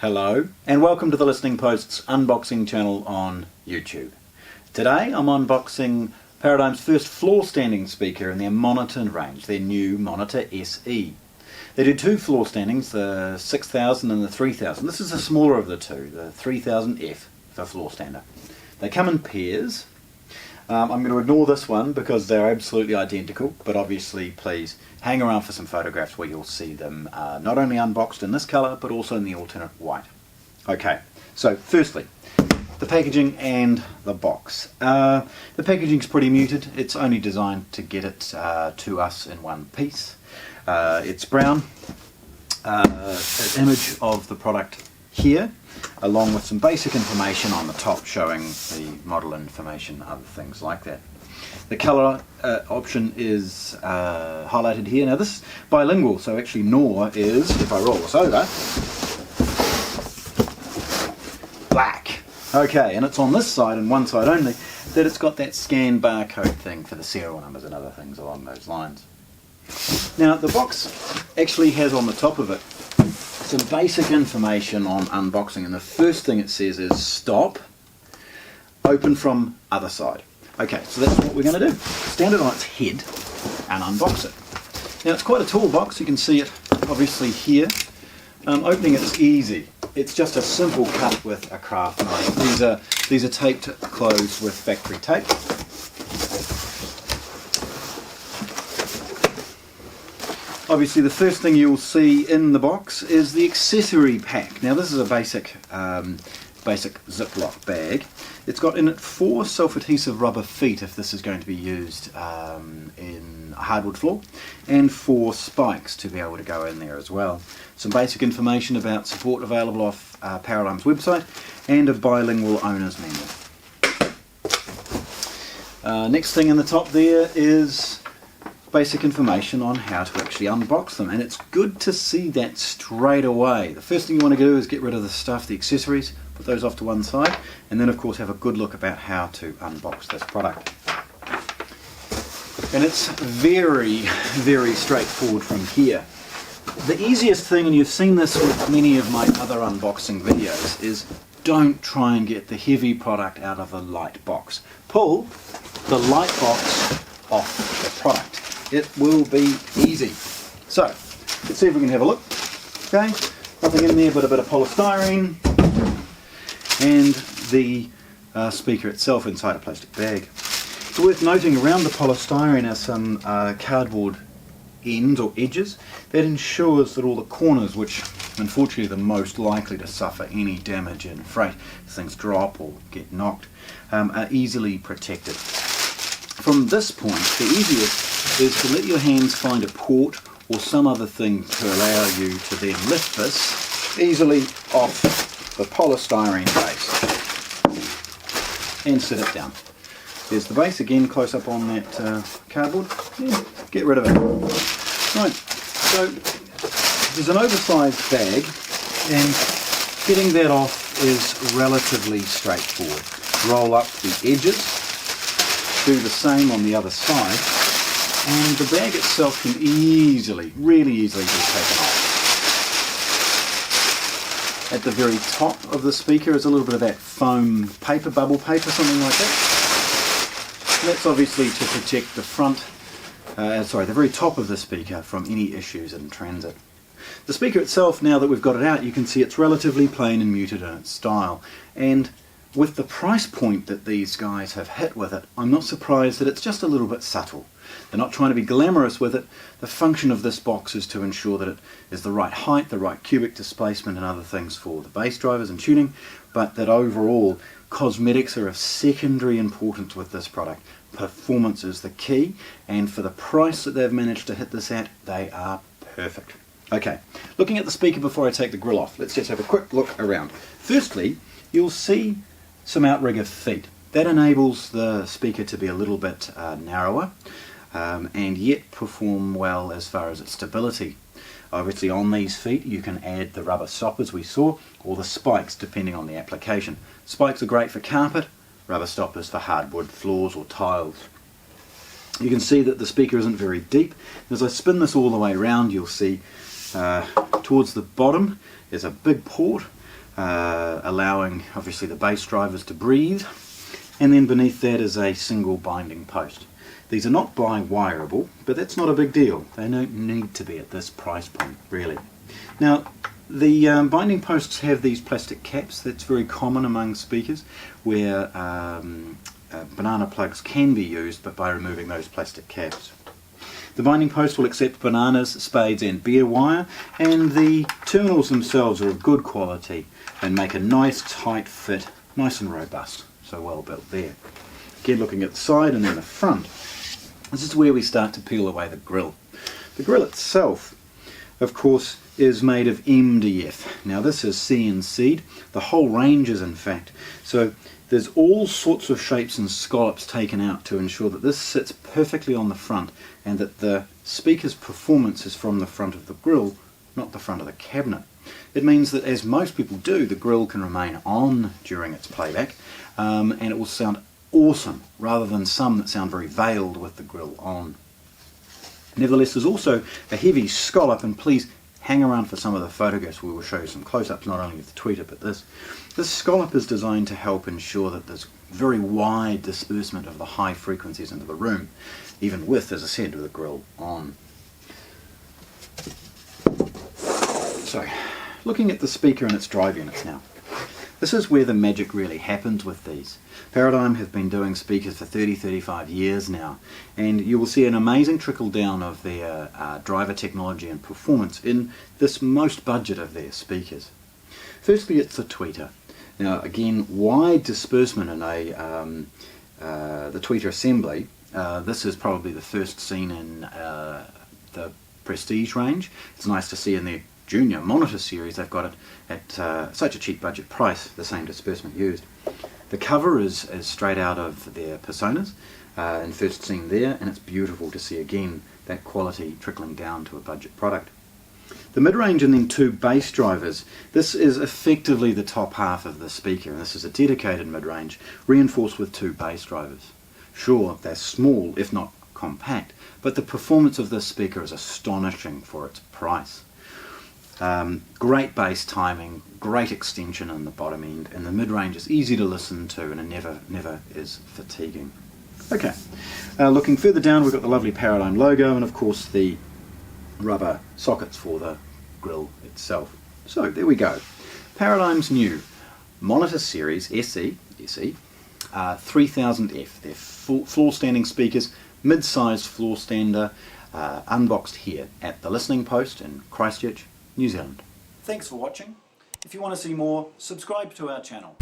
Hello and welcome to the Listening Post's unboxing channel on YouTube. Today I'm unboxing Paradigm's first floor standing speaker in their monitor range, their new Monitor SE. They do two floor standings, the 6000 and the 3000. This is the smaller of the two, the 3000F for floor stander. They come in pairs. I'm going to ignore this one because they're absolutely identical, but obviously please hang around for some photographs where you'll see them not only unboxed in this colour but also in the alternate white. Okay, so firstly, the packaging and the box. The packaging's pretty muted. It's only designed to get it to us in one piece. It's brown, an image of the product here, along with some basic information on the top showing the model information, other things like that. The colour option is highlighted here. Now this is bilingual, so actually Nor is, if I roll this over, black. Okay, and it's on this side and one side only that it's got that scan barcode thing for the serial numbers and other things along those lines. Now the box actually has on the top of it some basic information on unboxing, and the first thing it says is stop, open from other side. Okay, so that's what we're going to do. Stand it on its head and unbox it. Now it's quite a tall box, you can see it obviously here. Opening it is easy. It's just a simple cut with a craft knife. These are taped closed with factory tape. Obviously the first thing you'll see in the box is the accessory pack. Now this is a basic Ziploc bag. It's got in it 4 self-adhesive rubber feet if this is going to be used in a hardwood floor, and 4 spikes to be able to go in there as well. Some basic information about support available off Paradigm's website, and a bilingual owner's manual. Next thing in the top there is basic information on how to actually unbox them, and it's good to see that straight away. The first thing you want to do is get rid of the stuff, the accessories, put those off to one side, and then of course have a good look about how to unbox this product. And it's very, very straightforward from here. The easiest thing, and you've seen this with many of my other unboxing videos, is don't try and get the heavy product out of the light box. Pull the light box off the product. It will be easy. So, let's see if we can have a look. Okay, nothing in there but a bit of polystyrene and the speaker itself inside a plastic bag. It's worth noting around the polystyrene are some cardboard ends or edges that ensures that all the corners, which unfortunately are the most likely to suffer any damage in freight if things drop or get knocked, are easily protected. From this point, the easiest is to let your hands find a port or some other thing to allow you to then lift this easily off the polystyrene base and sit it down. There's the base again, close up on that cardboard. Yeah, get rid of it. Right, so there's an oversized bag, and getting that off is relatively straightforward. Roll up the edges, do the same on the other side, and the bag itself can easily, really easily be taken off. At the very top of the speaker is a little bit of that foam paper, bubble paper, something like that. And that's obviously to protect the front, the very top of the speaker from any issues in transit. The speaker itself, now that we've got it out, you can see it's relatively plain and muted in its style. And with the price point that these guys have hit with it, I'm not surprised that it's just a little bit subtle. They're not trying to be glamorous with it. The function of this box is to ensure that it is the right height, the right cubic displacement and other things for the bass drivers and tuning, but that overall cosmetics are of secondary importance with this product. Performance is the key, and for the price that they've managed to hit this at, they are perfect. Okay, looking at the speaker before I take the grill off, let's just have a quick look around. Firstly, you'll see some outrigger feet. That enables the speaker to be a little bit narrower and yet perform well as far as its stability. Obviously on these feet you can add the rubber stoppers we saw, or the spikes depending on the application. Spikes are great for carpet, rubber stoppers for hardwood floors or tiles. You can see that the speaker isn't very deep. As I spin this all the way around, you'll see towards the bottom is a big port allowing obviously the bass drivers to breathe, and then beneath that is a single binding post. These are not bi-wireable, but that's not a big deal. They don't need to be at this price point, really. Now, the binding posts have these plastic caps. That's very common among speakers, where banana plugs can be used, but by removing those plastic caps. The binding post will accept bananas, spades and bare wire, and the terminals themselves are of good quality and make a nice tight fit, nice and robust. So well built there. Again, looking at the side and then the front, this is where we start to peel away the grill. The grill itself, of course, is made of MDF. Now this is CNC'd, the whole range is in fact. So there's all sorts of shapes and scallops taken out to ensure that this sits perfectly on the front and that the speaker's performance is from the front of the grill, not the front of the cabinet. It means that, as most people do, the grill can remain on during its playback, and it will sound awesome, rather than some that sound very veiled with the grill on. Nevertheless, there's also a heavy scallop, and please hang around for some of the photographs. We will show you some close-ups not only of the tweeter but this. This scallop is designed to help ensure that there's very wide disbursement of the high frequencies into the room, even with, as I said, with the grill on. So, looking at the speaker and its drive units now. This is where the magic really happens with these. Paradigm have been doing speakers for 30-35 years now, and you will see an amazing trickle down of their driver technology and performance in this most budget of their speakers. Firstly, it's the tweeter. Now again, wide disbursement in the tweeter assembly. This is probably the first seen in the Prestige range. It's nice to see in their Junior Monitor series they've got it at such a cheap budget price, the same disbursement used. The cover is straight out of their Personas, and first seen there, and it's beautiful to see again that quality trickling down to a budget product. The mid-range and then two bass drivers. This is effectively the top half of the speaker, and this is a dedicated mid-range reinforced with two bass drivers. Sure, they're small, if not compact, but the performance of this speaker is astonishing for its price. Great bass timing, great extension in the bottom end, and the mid-range is easy to listen to and it never is fatiguing. Okay, looking further down, we've got the lovely Paradigm logo and of course the rubber sockets for the grill itself. So there we go. Paradigm's new Monitor Series SE 3000F. They're floor standing speakers, mid-sized floor stander, unboxed here at the Listening Post in Christchurch, New Zealand. Thanks for watching. If you want to see more, subscribe to our channel.